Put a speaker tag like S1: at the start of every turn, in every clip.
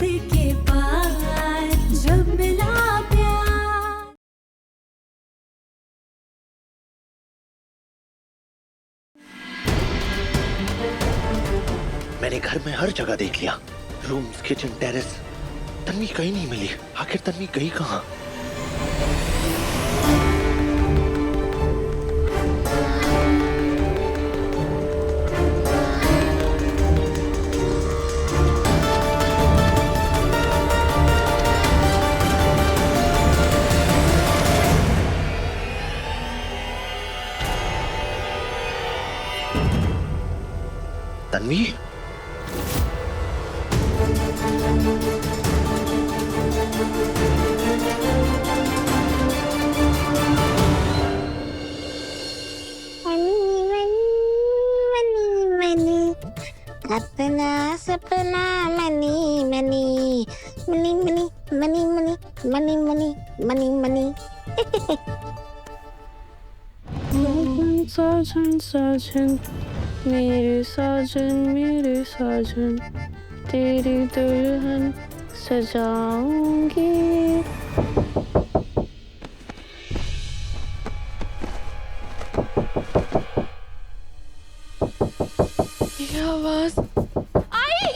S1: के पार जब मिला प्यार।
S2: मैंने घर में हर जगह देख लिया, रूम्स, किचन, टेरेस, तन्वी कहीं नहीं मिली। आखिर तन्वी गई कहाँ? तन्वी?
S3: अपना सपना money money money money money money money money money money
S4: साजन साजन मेरे साजन तेरी दुल्हन सजाऊंगी। ये आवाज आई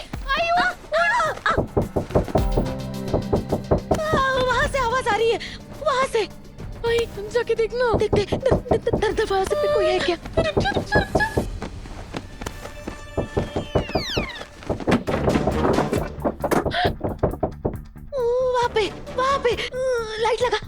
S3: वहाँ से आवाज आ रही है, वहाँ से।
S4: आई जाके देखना।
S3: देख दरवाजे पे कोई है क्या? वहाँ पे लाइट लगा।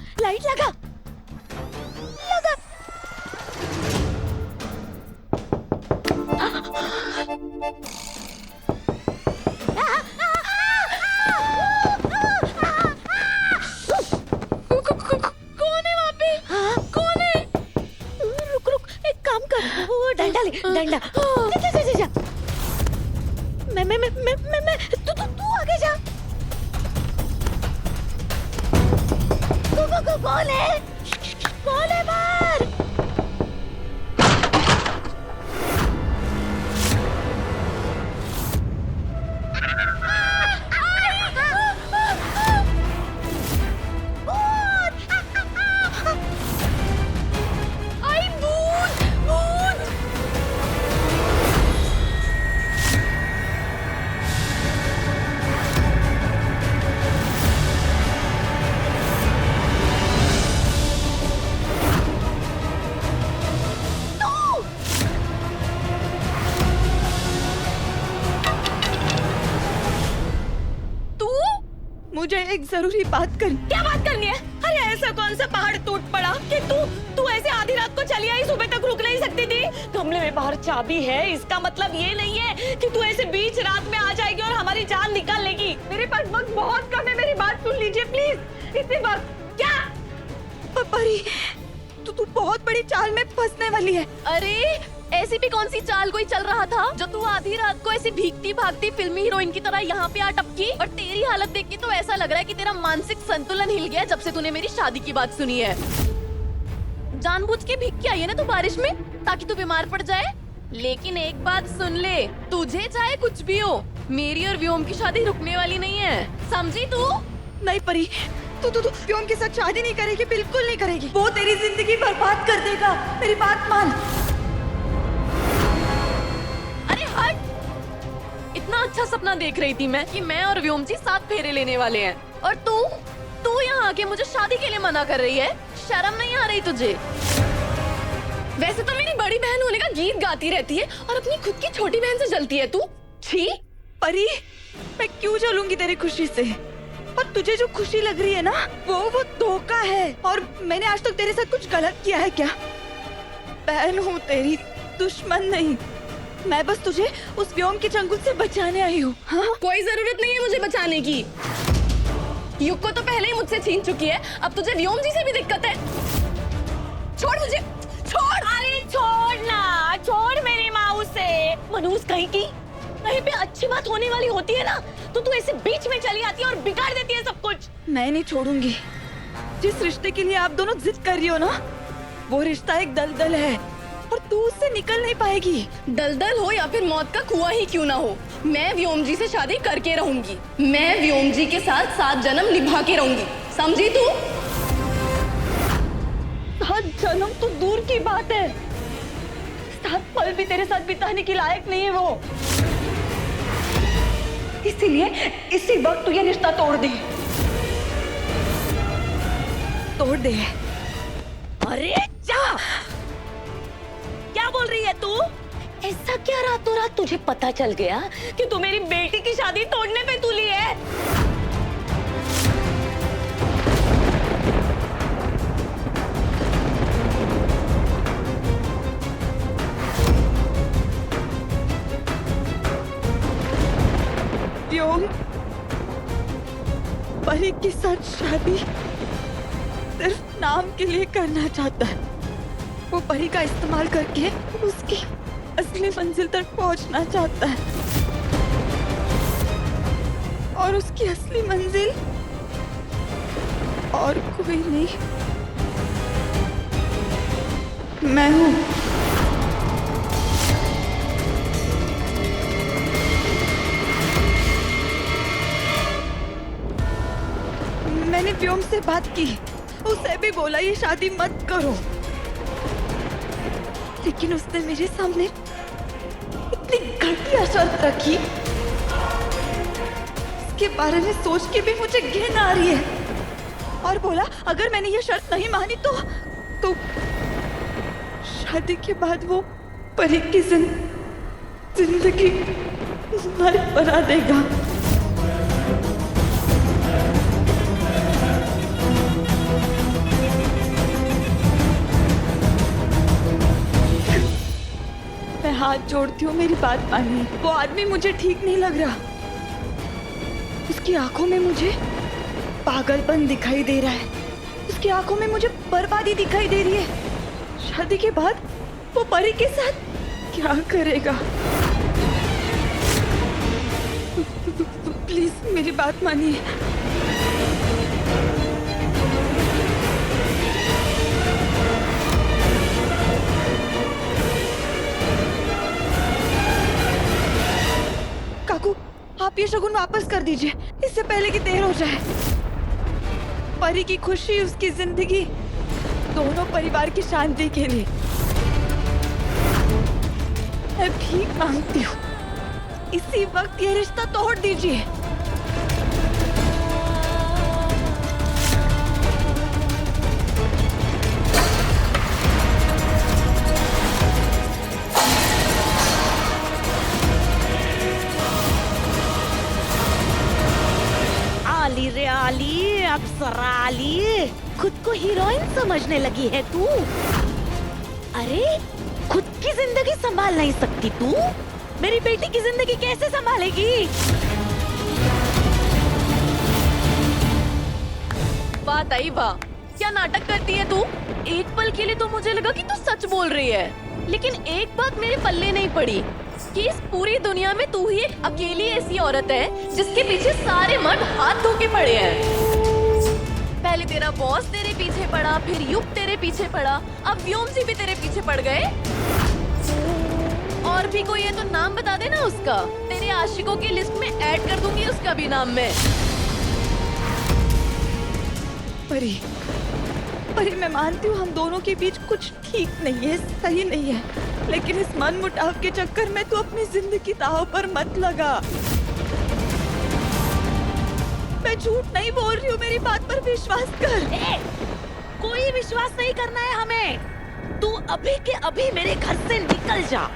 S4: कौन है वहाँ पे? कौन है?
S3: रुक एक काम कर, वो डंडा ले, डंडा। जा। मैं तू आगे जा। कौन है बाहर?
S4: आई भूत भूत।
S3: मुझे एक जरूरी बात करनी।
S4: क्या बात करनी है? अरे ऐसा कौन सा पहाड़ टूट पड़ा कि तू ऐसे आधी रात को चली आई, सुबह तक रुक नहीं सकती थी? गमले में बाहर चाबी है, इसका मतलब ये नहीं है कि तू ऐसे बीच रात में आ जाएगी और हमारी जान निकाल लेगी। मेरे पास वक्त बहुत कम है, मेरी बात सुन लीजिए प्लीज। इतनी बात क्या?
S3: परी, तू बहुत बड़ी चाल में फंसने वाली है।
S4: अरे ऐसी भी कौन सी चाल कोई चल रहा था जो तू आधी रात को ऐसी भीगती भागती फिल्मी हीरोइन की तरह यहाँ पे आ टपकी? और तेरी हालत देख के तो ऐसा लग रहा है कि तेरा मानसिक संतुलन हिल गया जब से तूने मेरी शादी की बात सुनी है। जानबूझ के भीग के आई है ना तू बारिश में, ताकि तू बीमार पड़ जाए। लेकिन एक बात सुन ले, तुझे चाहे कुछ भी हो, मेरी और व्योम की शादी रुकने वाली नहीं है, समझी तू?
S3: नहीं परी, तू व्योम के साथ शादी नहीं करेगी, बिल्कुल नहीं करेगी। वो तेरी जिंदगी बर्बाद कर देगा, मेरी बात मान।
S4: अरे हट! इतना अच्छा सपना देख रही थी मैं कि मैं और व्योम जी 7 फेरे लेने वाले हैं, और तू यहाँ आके मुझे शादी के लिए मना कर रही है। शर्म नहीं आ रही तुझे? वैसे तो मेरी बड़ी बहन होने का गीत गाती रहती है और अपनी खुद की छोटी बहन से जलती है तू। छी!
S3: परी, मैं क्यों जलूंगी तेरी खुशी से? और तुझे जो खुशी लग रही है ना, वो धोखा है। और मैंने आज तक तेरे साथ कुछ गलत किया है क्या? बहन हूँ तेरी, दुश्मन नहीं। मैं बस तुझे उस व्योम के चंगुल से बचाने आई हूँ। हाँ?
S4: कोई जरूरत नहीं है मुझे बचाने की। युग को तो पहले ही मुझसे छीन चुकी है, अब तुझे व्योम जी से भी दिक्कत है। छोड़ मुझे, छोड़! अरे छोड़ ना, छोड़ मेरी माँ से। मनूस कहीं की, कहीं पे अच्छी बात होने वाली होती है ना, तो तू ऐसे बीच में चली आती है और बिगाड़ देती है सब कुछ।
S3: मैं नहीं छोड़ूंगी। जिस रिश्ते के लिए आप दोनों जिद कर रही हो ना, वो रिश्ता एक दलदल है। और तू उससे निकल नहीं पाएगी।
S4: दलदल हो या फिर मौत का कुआं ही क्यों ना हो, मैं व्योम जी से शादी करके रहूंगी। मैं व्योम जी के साथ 7 जन्म निभा के रहूंगी, समझी तू?
S3: 7 जन्म तो दूर की बात है, 7 पल भी तेरे साथ बिताने के लायक नहीं है वो। इसीलिए इसी वक्त तू ये रिश्ता तोड़ दे। तोड़ दे।
S5: अरे जा! क्या बोल रही है तू? ऐसा क्या रातों रात तुझे पता चल गया कि तू मेरी बेटी की शादी तोड़ने पे तुली है?
S3: व्योम परी के साथ शादी सिर्फ नाम के लिए करना चाहता है। वो परी का इस्तेमाल करके उसकी असली मंजिल तक पहुंचना चाहता है, और उसकी असली मंजिल और कोई नहीं, मैं हूँ। मैंने व्योम से बात की, उसे भी बोला ये शादी मत करो, लेकिन उसने मेरे सामने इतनी घटिया शर्त रखी, इसके बारे में सोच के भी मुझे घिन आ रही है। और बोला अगर मैंने ये शर्त नहीं मानी तो शादी के बाद वो परी की जिंदगी नर्क बना देगा। मैं हाथ जोड़ती हूँ, मेरी बात मानिए। वो आदमी मुझे ठीक नहीं लग रहा, उसकी आंखों में मुझे पागलपन दिखाई दे रहा है, उसकी आंखों में मुझे बर्बादी दिखाई दे रही है। शादी के बाद वो परी के साथ क्या करेगा? प्लीज मेरी बात मानिए। काकू, आप ये शगुन वापस कर दीजिए, इससे पहले कि देर हो जाए। परी की खुशी, उसकी जिंदगी, दोनों परिवार की शांति के लिए मैं भीख मांगती हूँ, इसी वक्त ये रिश्ता तोड़ दीजिए।
S5: आली रे आली, अप्सरा आली, खुद को हीरोइन समझने लगी है तू? अरे खुद की जिंदगी संभाल नहीं सकती तू, मेरी बेटी की जिंदगी कैसे संभालेगी?
S4: बात आई वाह, क्या नाटक करती है तू? एक पल के लिए तो मुझे लगा कि तू सच बोल रही है, लेकिन एक बात मेरे पल्ले नहीं पड़ी कि इस पूरी दुनिया में तू ही एक अकेली ऐसी औरत है जिसके पीछे सारे मर्द हाथ धो के पड़े हैं। पहले तेरा बॉस तेरे पीछे पड़ा, फिर युग तेरे पीछे पड़ा, अब व्योम जी भी तेरे पीछे पड़ गए। और भी कोई है तो नाम बता देना उसका, तेरे आशिकों की लिस्ट में ऐड कर दूंगी उसका भी नाम मैं।
S3: परी मैं मानती हूँ हम दोनों के बीच कुछ ठीक नहीं है, सही नहीं है, लेकिन इस मन मुटाव के चक्कर में तू अपनी जिंदगी दांव पर मत लगा। मैं झूठ नहीं बोल रही हूँ, मेरी बात पर विश्वास कर।
S5: कोई विश्वास नहीं करना है हमें, तू अभी के अभी मेरे घर से निकल जा।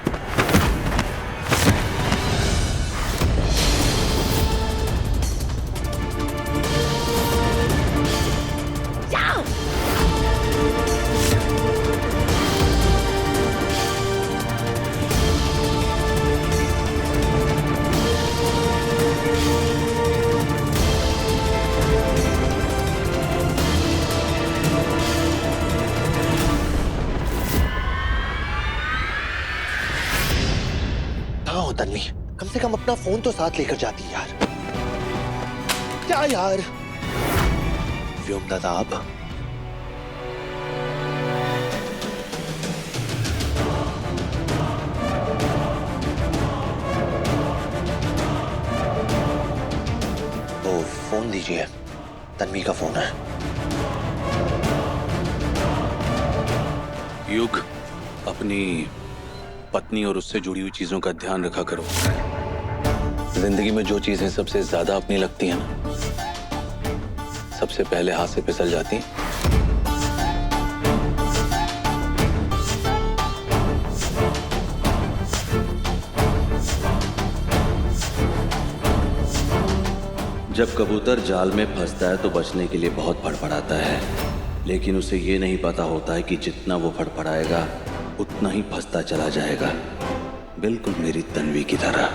S2: तन्वी, कम से कम अपना फोन तो साथ लेकर जाती यार। क्या यार? व्योम दादा अब वो फोन दीजिए, तन्वी का फोन है।
S6: युग, अपनी पत्नी और उससे जुड़ी हुई चीजों का ध्यान रखा करो। जिंदगी में जो चीजें सबसे ज्यादा अपनी लगती हैं ना, सबसे पहले हाथ से फिसल जाती हैं। जब कबूतर जाल में फंसता है तो बचने के लिए बहुत फड़फड़ाता है, लेकिन उसे ये नहीं पता होता है कि जितना वो फड़फड़ाएगा उतना ही फंसता चला जाएगा, बिल्कुल मेरी तन्वी की तरह।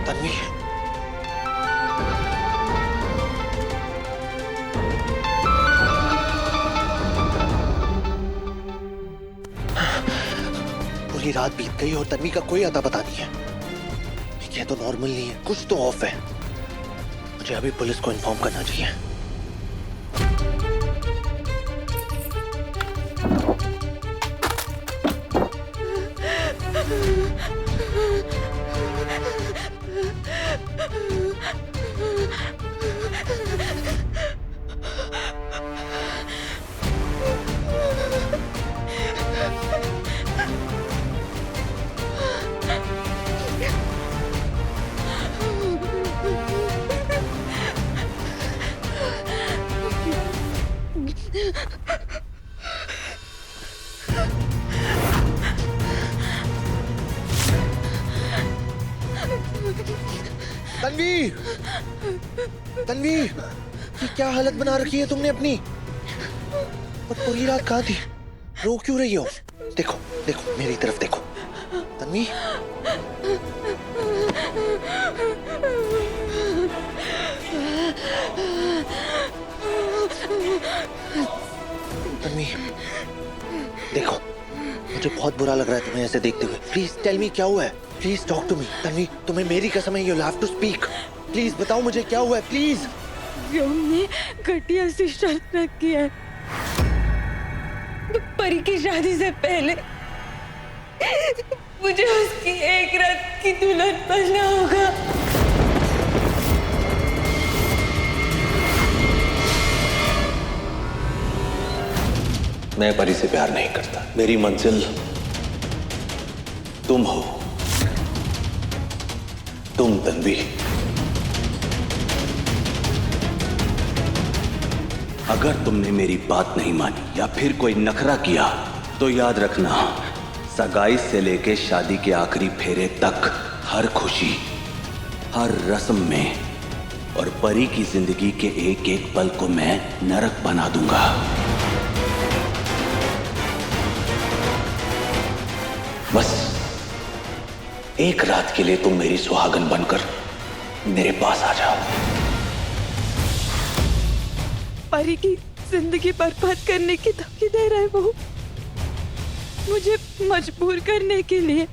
S2: तन्वी, पूरी रात बीत गई और तन्वी का कोई अता पता नहीं है। ये तो नॉर्मल नहीं है, कुछ तो ऑफ है। मुझे अभी पुलिस को इन्फॉर्म करना चाहिए। तन्वी, तन्वी, ये क्या हालत बना रखी है तुमने अपनी? और पूरी रात कहाँ थी? रो क्यों रही हो? देखो देखो, मेरी तरफ देखो। तन्वी, तन्वी, देखो, मुझे बहुत बुरा लग रहा है तुम्हें ऐसे देखते हुए। प्लीज टेल मी क्या हुआ है। Please talk to me. Tanvi, तुम्हें मेरी कसम है, you have to speak. Please बताओ मुझे क्या हुआ है, प्लीज।
S3: व्योम ने घटिया सी शर्त रखी है। परी की शादी से पहले मुझे उसकी एक रात की दुल्हन बनना होगा।
S6: मैं परी से प्यार नहीं करता। मेरी मंजिल तुम हो, तुम तन्वी। अगर तुमने मेरी बात नहीं मानी या फिर कोई नखरा किया तो याद रखना, सगाई से लेके शादी के आखिरी फेरे तक हर खुशी, हर रस्म में और परी की जिंदगी के एक एक पल को मैं नरक बना दूंगा। बस एक रात के लिए तुम मेरी सुहागन बनकर मेरे पास आ जाओ।
S3: परी की जिंदगी बर्बाद करने की धमकी दे रहा है वो, मुझे मजबूर करने के लिए।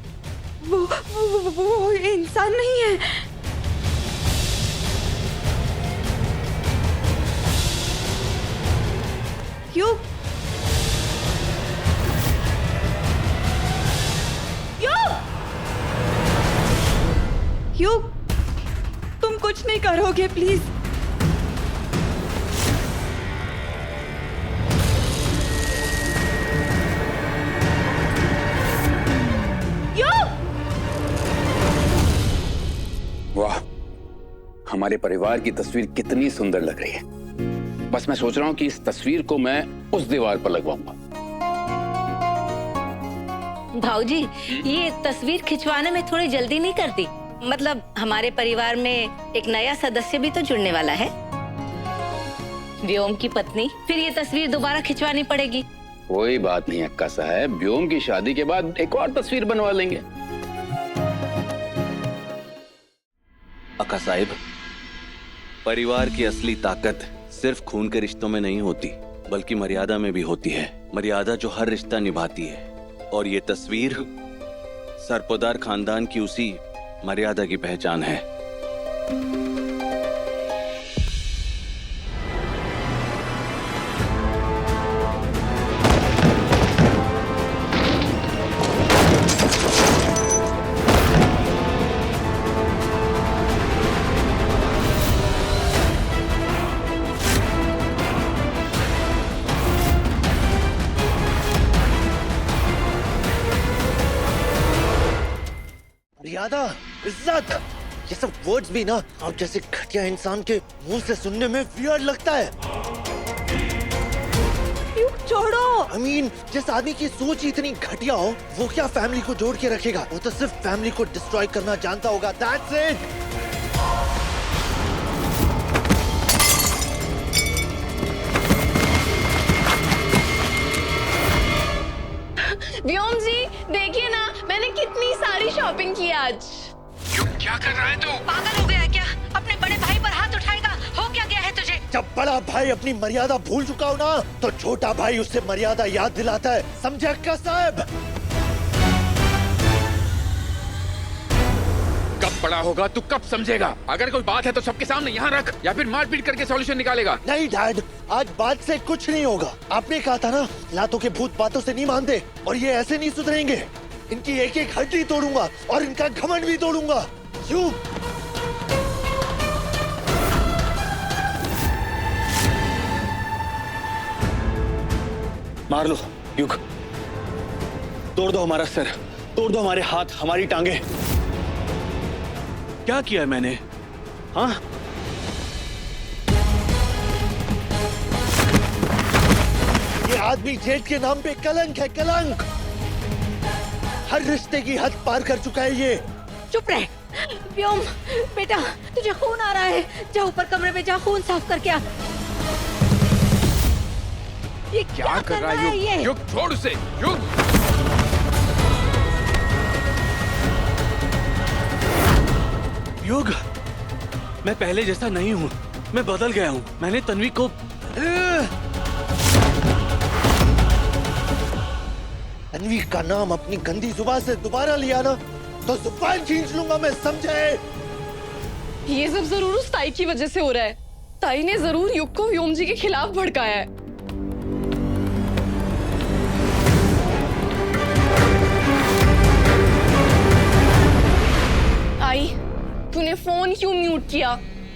S3: वो इंसान नहीं है। क्यों? क्यों? तुम कुछ नहीं करोगे प्लीज?
S7: वाह, हमारे परिवार की तस्वीर कितनी सुंदर लग रही है। बस मैं सोच रहा हूं कि इस तस्वीर को मैं उस दीवार पर लगवाऊंगा।
S8: भाऊजी, ये तस्वीर खिंचवाने में थोड़ी जल्दी नहीं करती? मतलब हमारे परिवार में एक नया सदस्य भी तो जुड़ने वाला है, व्योम की पत्नी। फिर ये तस्वीर दोबारा खिंचवानी पड़ेगी।
S7: कोई बात नहीं अक्का साहब, व्योम की शादी के बाद एक और तस्वीर बनवा लेंगे।
S6: अक्का साहिब, परिवार की असली ताकत सिर्फ खून के रिश्तों में नहीं होती, बल्कि मर्यादा में भी होती है। मर्यादा जो हर रिश्ता निभाती है, और ये तस्वीर सरपोदार खानदान की उसी मर्यादा की पहचान है।
S2: मर्यादा, इज्जत, ये सब वर्ड्स भी ना आप जैसे घटिया इंसान के मुंह से सुनने में वियर्ड लगता है।
S5: युग छोड़ो।
S2: I mean, जिस आदमी की सोच ही इतनी घटिया हो, वो क्या फैमिली को जोड़ के रखेगा? वो तो सिर्फ फैमिली को डिस्ट्रॉय करना जानता होगा। That's it.
S4: व्योम जी देखिए ना, मैंने कितनी सारी शॉपिंग की आज।
S7: क्या कर रहा है तू?
S8: पागल हो गया है क्या? अपने बड़े भाई पर हाथ उठाएगा? हो क्या गया है तुझे?
S2: जब बड़ा भाई अपनी मर्यादा भूल चुका हो ना, तो छोटा भाई उससे मर्यादा याद दिलाता है। समझे अक्का साहब?
S7: कब बड़ा होगा तू कब समझेगा? अगर कोई बात है तो सबके सामने यहाँ रख, या फिर मारपीट करके सॉल्यूशन निकालेगा।
S2: नहीं डैड, आज बात से कुछ नहीं होगा। आपने कहा था ना, लातों के भूत बातों से नहीं मानते, और ये ऐसे नहीं सुधरेंगे। इनकी एक एक हड्डी तोड़ूंगा और इनका घमंड भी तोड़ूंगा। क्यों?
S6: मार लो युग, तोड़ दो हमारा सर, तोड़ दो हमारे हाथ, हमारी टांगे। क्या किया है मैंने? हाँ,
S2: ये आदमी जेठ के नाम पे कलंक है, कलंक। हर रिश्ते की हद पार कर चुका है ये।
S5: चुप रह। व्योम बेटा, तुझे खून आ रहा है, जा ऊपर कमरे में जा, खून साफ करके आ। ये
S7: क्या कर रहा है
S5: ये?
S7: युग? युग छोड़ उसे, युग।
S6: युग, मैं पहले जैसा नहीं हूँ, मैं बदल गया हूँ। मैंने तन्वी को
S2: तन्वी का नाम अपनी गंदी जुबान से दोबारा लिया ना, तो जुबान खींच लूंगा मैं, समझे?
S4: ये सब जरूर उस ताई की वजह से हो रहा है। ताई ने जरूर युग को व्योम जी के खिलाफ भड़काया है। आई, तूने फोन क्यों म्यूट किया?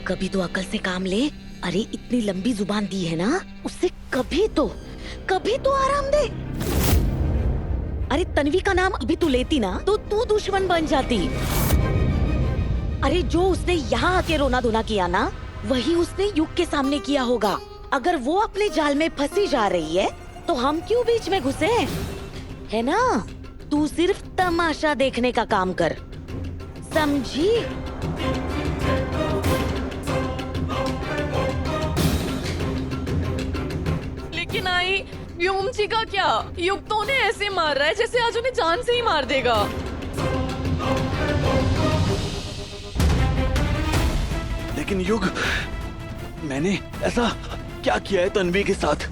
S5: कभी तो अकल से काम ले। अरे इतनी लंबी जुबान दी है ना, उससे कभी तो आराम दे। अरे तन्वी का नाम अभी तू लेती ना, तो तू दुश्मन बन जाती। अरे जो उसने यहाँ आके रोना धोना किया ना, वही उसने युग के सामने किया होगा। अगर वो अपने जाल में फंसी जा रही है, तो हम क्यों बीच में घुसे? है ना? तू सिर्फ तमाशा देखने का काम कर, समझी?
S4: लेकिन आई, व्योम जी का क्या? युग तो उन्हें ऐसे मार रहा है जैसे आज उन्हें जान से ही मार देगा।
S6: लेकिन युग, मैंने ऐसा क्या किया है तन्वी के साथ?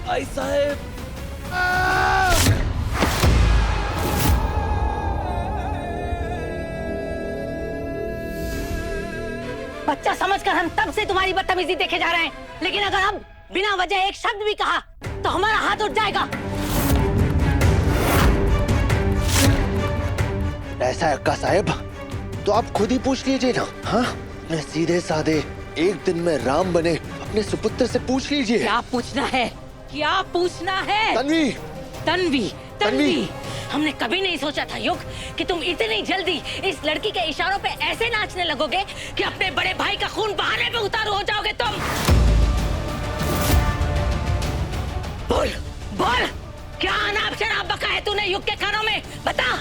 S6: आई साहब,
S8: बच्चा समझकर हम तब से तुम्हारी बदतमीजी देखे जा रहे हैं, लेकिन अगर हम बिना वजह एक शब्द भी कहा तो हमारा हाथ उठ जाएगा।
S2: ऐसा है अक्का साहब, तो आप खुद ही पूछ लीजिए ना। हाँ, मैं सीधे साधे एक दिन में राम बने अपने सुपुत्र से पूछ लीजिए।
S5: क्या पूछना है? क्या पूछना है?
S2: तन्वी,
S5: तन्वी, तन्वी।
S8: हमने कभी नहीं सोचा था युग कि तुम इतनी जल्दी इस लड़की के इशारों पे ऐसे नाचने लगोगे कि अपने बड़े भाई का खून बहाने पे उतारू हो जाओगे तुम। बोल बोल, क्या अनाप शराब बका है तूने युग के कानों में? बता।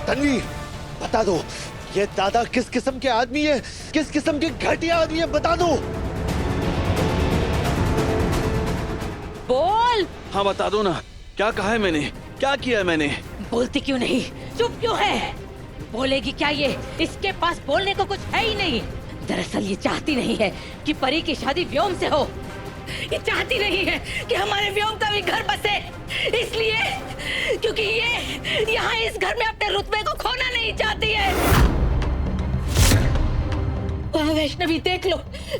S2: तन्वी, बता दो, ये दादा किस किस्म के आदमी है, किस किस्म के घटिया आदमी है, बता दो।
S5: बोल।
S6: हाँ बता दो ना, क्या कहा है मैंने, क्या किया है मैंने?
S5: बोलती क्यों नहीं? चुप क्यों है? बोलेगी क्या ये? इसके पास बोलने को कुछ है ही नहीं। दरअसल ये चाहती नहीं है कि परी की शादी व्योम से हो।
S8: ये चाहती नहीं है कि हमारे व्योम का भी घर बसे, इसलिए क्योंकि ये यहाँ इस घर में अपने रुतबे को खोना नहीं चाहती है। वाह वैष्णवी, देख लो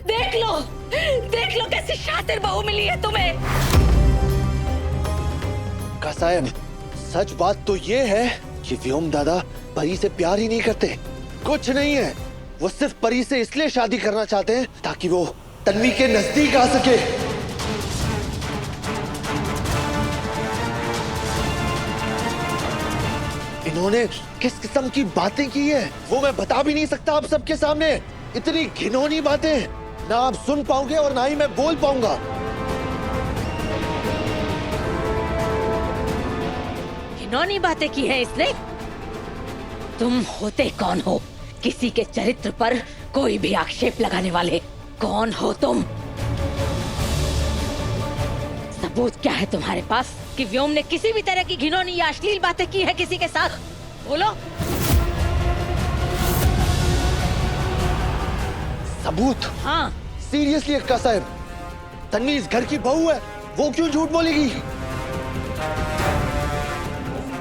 S8: देख लो देख लो कैसी शातिर बहू मिली है तुम्हें।
S2: का साहब, सच बात तो ये है कि व्योम दादा परी से प्यार ही नहीं करते, कुछ नहीं है। वो सिर्फ परी से इसलिए शादी करना चाहते हैं ताकि वो तन्वी के नजदीक आ सके। इन्होंने किस किस्म की बातें की है वो मैं बता भी नहीं सकता आप सबके सामने। इतनी घिनौनी बातें ना आप सुन पाओगे और ना ही मैं बोल पाऊंगा।
S5: घिनौनी बातें की है इसने? तुम होते कौन हो किसी के चरित्र पर कोई भी आक्षेप लगाने वाले? कौन हो तुम? सबूत क्या है तुम्हारे पास कि व्योम ने किसी भी तरह की घिनौनी या अश्लील बातें की है किसी के साथ? बोलो।
S2: सबूत?
S5: हाँ।
S2: सीरियसली अक्का साहब, तन्वी इस घर की बहू है, वो क्यों झूठ बोलेगी?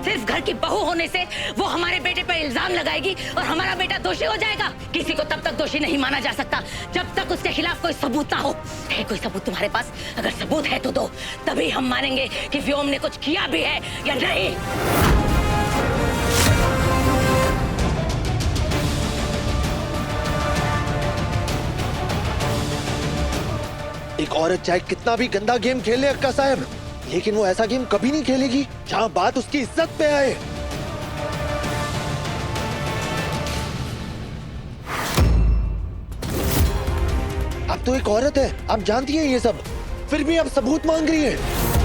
S8: सिर्फ घर की बहू होने से वो हमारे बेटे पर इल्जाम लगाएगी और हमारा बेटा दोषी हो जाएगा। किसी को तब तक दोषी नहीं माना जा सकता जब तक उसके खिलाफ कोई सबूत ना हो। है कोई सबूत तुम्हारे पास? अगर सबूत है तो दो, तभी हम मानेंगे कि व्योम ने कुछ किया भी है या नहीं।
S2: एक औरत चाहे कितना भी गंदा गेम खेले अक्का साहब, लेकिन वो ऐसा गेम कभी नहीं खेलेगी जहां बात उसकी इज्जत पे आए। अब तो एक औरत है, आप जानती हैं ये सब, फिर भी अब सबूत मांग रही है।